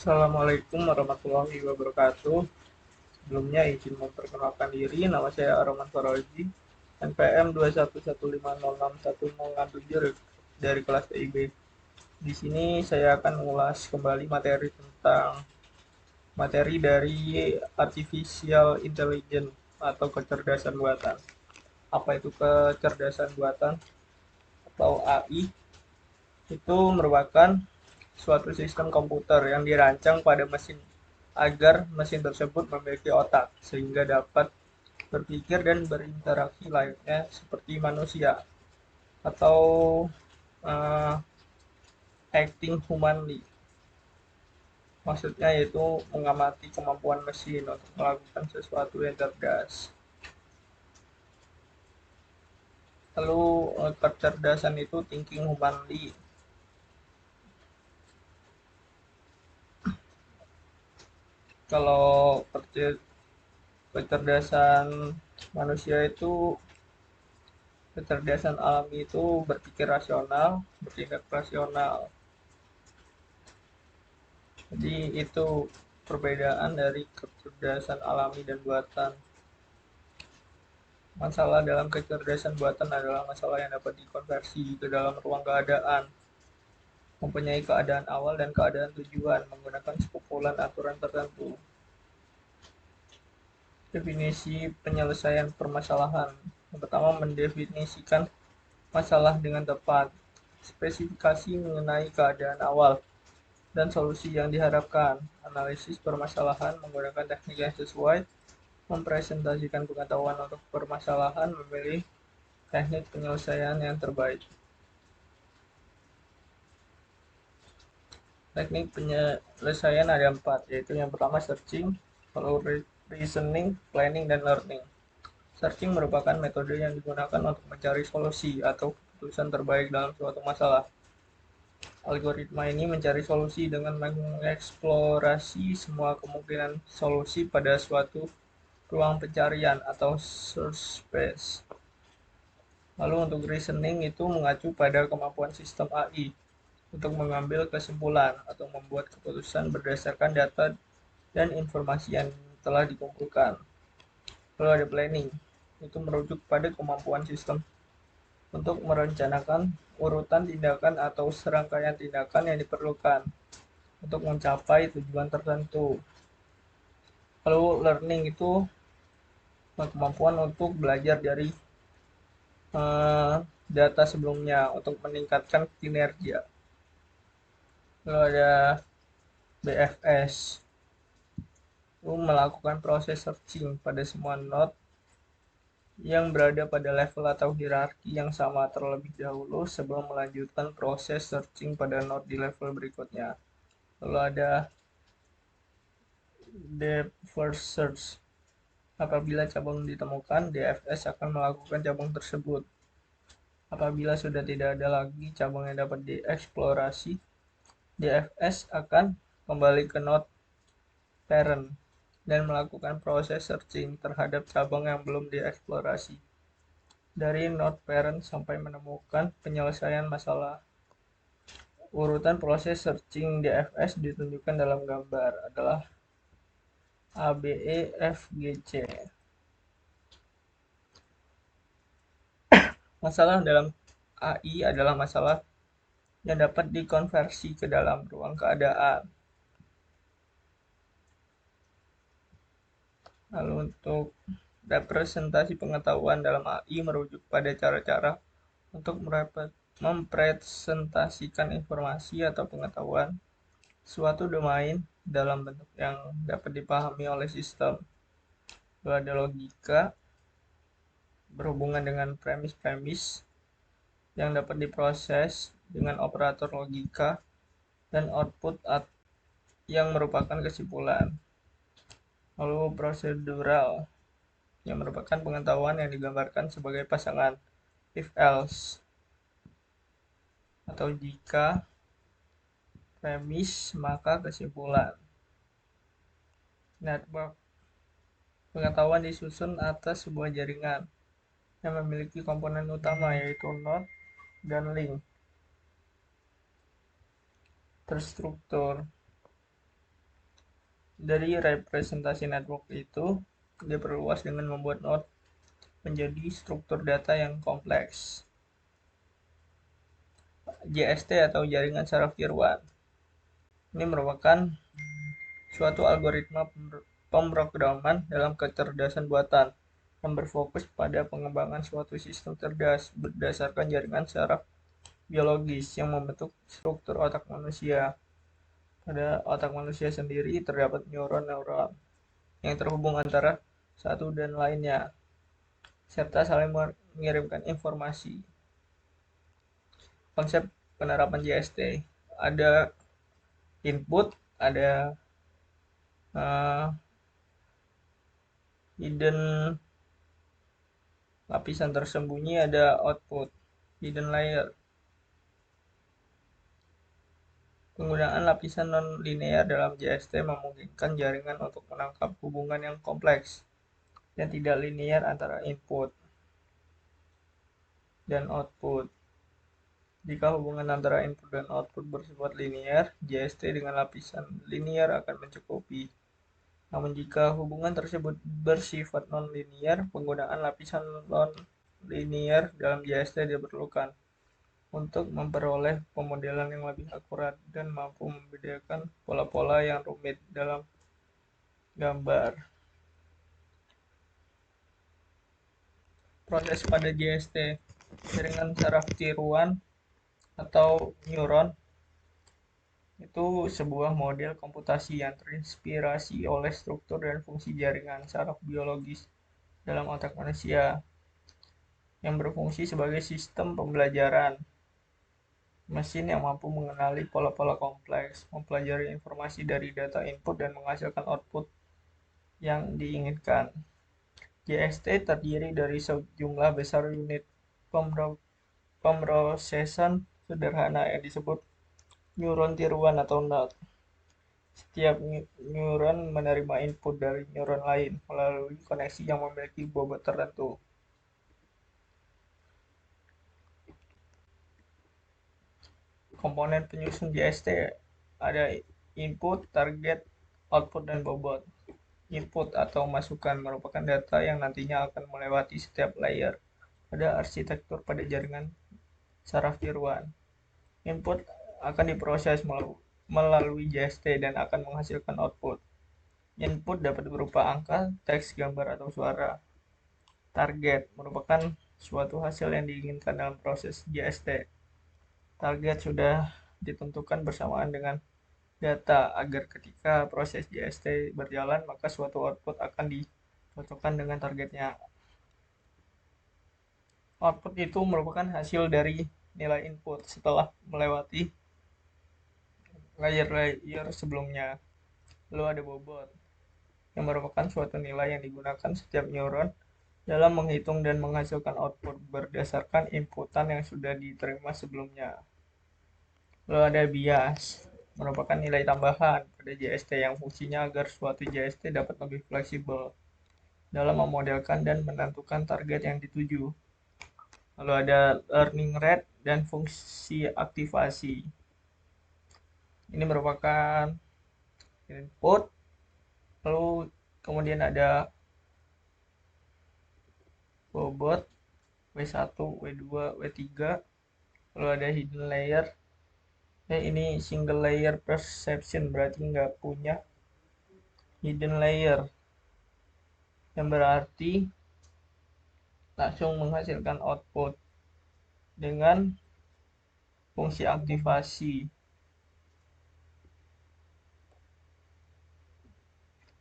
Assalamualaikum warahmatullahi wabarakatuh. Sebelumnya izin memperkenalkan diri, nama saya Arman Faraji, NPM 2115061 dari kelas PIB. Di sini saya akan mengulas kembali materi tentang materi dari Artificial Intelligence atau kecerdasan buatan. Apa itu kecerdasan buatan atau AI? Itu merupakan suatu sistem komputer yang dirancang pada mesin agar mesin tersebut memiliki otak sehingga dapat berpikir dan berinteraksi layaknya seperti manusia atau uh, acting humanly. Maksudnya yaitu mengamati kemampuan mesin untuk melakukan sesuatu yang cerdas. Lalu kecerdasan itu thinking humanly. Kalau kecerdasan manusia itu kecerdasan alami itu berpikir rasional, bertindak rasional. Jadi itu perbedaan dari kecerdasan alami dan buatan. Masalah dalam kecerdasan buatan adalah masalah yang dapat dikonversi ke dalam ruang keadaan, mempunyai keadaan awal dan keadaan tujuan menggunakan sekumpulan aturan tertentu. Definisi penyelesaian permasalahan. Yang pertama, mendefinisikan masalah dengan tepat. Spesifikasi mengenai keadaan awal dan solusi yang diharapkan. Analisis permasalahan menggunakan teknik yang sesuai. Mempresentasikan pengetahuan untuk permasalahan, memilih teknik penyelesaian yang terbaik. Teknik penyelesaian ada 4, yaitu yang pertama searching, lalu reasoning, planning, dan learning. Searching merupakan metode yang digunakan untuk mencari solusi atau keputusan terbaik dalam suatu masalah. Algoritma ini mencari solusi dengan mengeksplorasi semua kemungkinan solusi pada suatu ruang pencarian atau search space. Lalu untuk reasoning itu mengacu pada kemampuan sistem AI untuk mengambil kesimpulan atau membuat keputusan berdasarkan data dan informasi yang telah dikumpulkan. Lalu ada planning, itu merujuk pada kemampuan sistem untuk merencanakan urutan tindakan atau serangkaian tindakan yang diperlukan untuk mencapai tujuan tertentu. Lalu learning itu kemampuan untuk belajar dari data sebelumnya untuk meningkatkan kinerja. Lalu ada BFS, itu melakukan proses searching pada semua node yang berada pada level atau hierarki yang sama terlebih dahulu sebelum melanjutkan proses searching pada node di level berikutnya. Lalu ada depth first search. Apabila cabang ditemukan, DFS akan melakukan cabang tersebut. Apabila sudah tidak ada lagi cabang yang dapat dieksplorasi, DFS akan kembali ke node parent dan melakukan proses searching terhadap cabang yang belum dieksplorasi dari node parent sampai menemukan penyelesaian masalah. Urutan proses searching DFS ditunjukkan dalam gambar adalah ABEFGC. Masalah dalam AI adalah masalah yang dapat dikonversi ke dalam ruang keadaan. Lalu untuk representasi pengetahuan dalam AI merujuk pada cara-cara untuk mempresentasikan informasi atau pengetahuan suatu domain dalam bentuk yang dapat dipahami oleh sistem. Lalu ada logika berhubungan dengan premis-premis yang dapat diproses dengan operator logika dan output yang merupakan kesimpulan. Lalu prosedural yang merupakan pengetahuan yang digambarkan sebagai pasangan if else atau jika premis maka kesimpulan. Network pengetahuan disusun atas sebuah jaringan yang memiliki komponen utama yaitu node dan link terstruktur. Dari representasi network itu diperluas dengan membuat node menjadi struktur data yang kompleks. JST atau jaringan saraf tiruan. Ini merupakan suatu algoritma pemrograman dalam kecerdasan buatan yang berfokus pada pengembangan suatu sistem cerdas berdasarkan jaringan saraf biologis yang membentuk struktur otak manusia. Pada otak manusia sendiri terdapat neuron-neuron yang terhubung antara satu dan lainnya, serta saling mengirimkan informasi. Konsep penerapan JST ada input, ada hidden lapisan tersembunyi, ada output, hidden layer. Penggunaan lapisan non-linear dalam JST memungkinkan jaringan untuk menangkap hubungan yang kompleks dan tidak linear antara input dan output. Jika hubungan antara input dan output bersifat linear, JST dengan lapisan linear akan mencukupi. Namun jika hubungan tersebut bersifat non-linear, penggunaan lapisan non-linear dalam JST diperlukan untuk memperoleh pemodelan yang lebih akurat dan mampu membedakan pola-pola yang rumit dalam gambar. Proses pada JST, jaringan saraf tiruan atau neuron itu sebuah model komputasi yang terinspirasi oleh struktur dan fungsi jaringan saraf biologis dalam otak manusia yang berfungsi sebagai sistem pembelajaran mesin yang mampu mengenali pola-pola kompleks, mempelajari informasi dari data input dan menghasilkan output yang diinginkan. JST terdiri dari sejumlah besar unit pemrosesan sederhana yang disebut neuron tiruan atau node. Setiap neuron menerima input dari neuron lain melalui koneksi yang memiliki bobot tertentu. Komponen penyusun JST ada input, target, output, dan bobot. Input atau masukan merupakan data yang nantinya akan melewati setiap layer pada arsitektur pada jaringan saraf tiruan. Input akan diproses melalui JST dan akan menghasilkan output. Input dapat berupa angka, teks, gambar, atau suara. Target merupakan suatu hasil yang diinginkan dalam proses JST. Target sudah ditentukan bersamaan dengan data agar ketika proses JST berjalan maka suatu output akan dicocokkan dengan targetnya. Output itu merupakan hasil dari nilai input setelah melewati layer-layer sebelumnya. Lalu ada bobot yang merupakan suatu nilai yang digunakan setiap neuron dalam menghitung dan menghasilkan output berdasarkan inputan yang sudah diterima sebelumnya. Lalu ada bias, merupakan nilai tambahan pada JST yang fungsinya agar suatu JST dapat lebih fleksibel dalam memodelkan dan menentukan target yang dituju. Lalu ada learning rate dan fungsi aktivasi. Ini merupakan input, lalu kemudian ada bobot W1, W2, W3, lalu ada hidden layer. Ini single layer perception, berarti nggak punya hidden layer, yang berarti langsung menghasilkan output dengan fungsi aktivasi.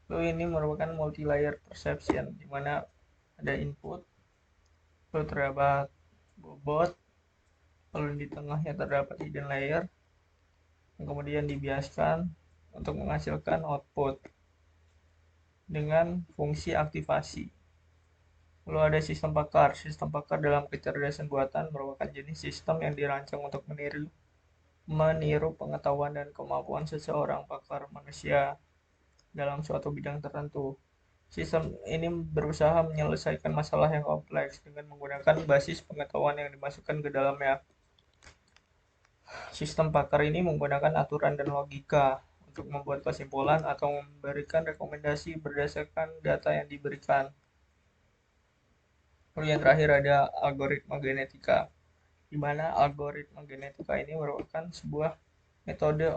Lalu ini merupakan multi layer perception, di mana ada input, lalu terdapat bobot, lalu di tengahnya terdapat hidden layer, yang kemudian dibiaskan untuk menghasilkan output dengan fungsi aktivasi. Lalu ada sistem pakar. Sistem pakar dalam kecerdasan buatan merupakan jenis sistem yang dirancang untuk meniru pengetahuan dan kemampuan seseorang pakar manusia dalam suatu bidang tertentu. Sistem ini berusaha menyelesaikan masalah yang kompleks dengan menggunakan basis pengetahuan yang dimasukkan ke dalamnya. Sistem pakar ini menggunakan aturan dan logika untuk membuat kesimpulan atau memberikan rekomendasi berdasarkan data yang diberikan. Lalu yang terakhir ada algoritma genetika, di mana algoritma genetika ini merupakan sebuah metode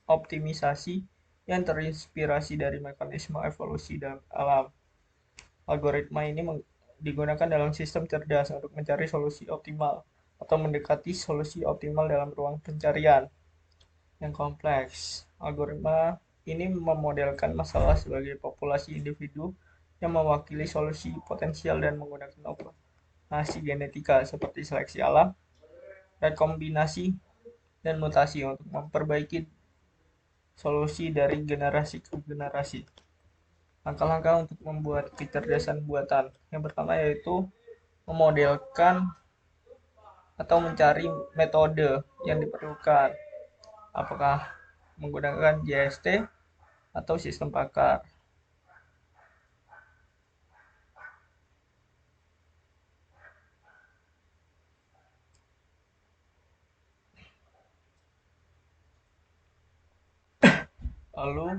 optimisasi yang terinspirasi dari mekanisme evolusi dalam alam. Algoritma ini digunakan dalam sistem cerdas untuk mencari solusi optimal atau mendekati solusi optimal dalam ruang pencarian yang kompleks. Algoritma ini memodelkan masalah sebagai populasi individu yang mewakili solusi potensial dan menggunakan operasi genetika seperti seleksi alam, rekombinasi, dan mutasi untuk memperbaiki solusi dari generasi ke generasi. Langkah-langkah untuk membuat kecerdasan buatan. Yang pertama yaitu memodelkan atau mencari metode yang diperlukan. Apakah menggunakan JST atau sistem pakar. Lalu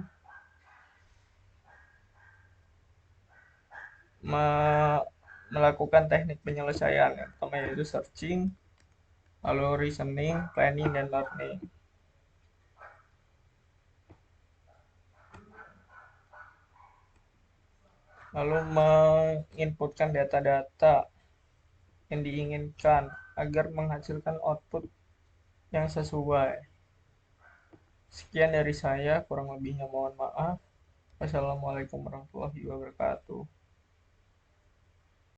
melakukan teknik penyelesaian. Yang pertama yaitu searching, lalu reasoning, planning, dan learning. Lalu menginputkan data-data yang diinginkan agar menghasilkan output yang sesuai. Sekian dari saya, kurang lebihnya mohon maaf. Wassalamualaikum warahmatullahi wabarakatuh.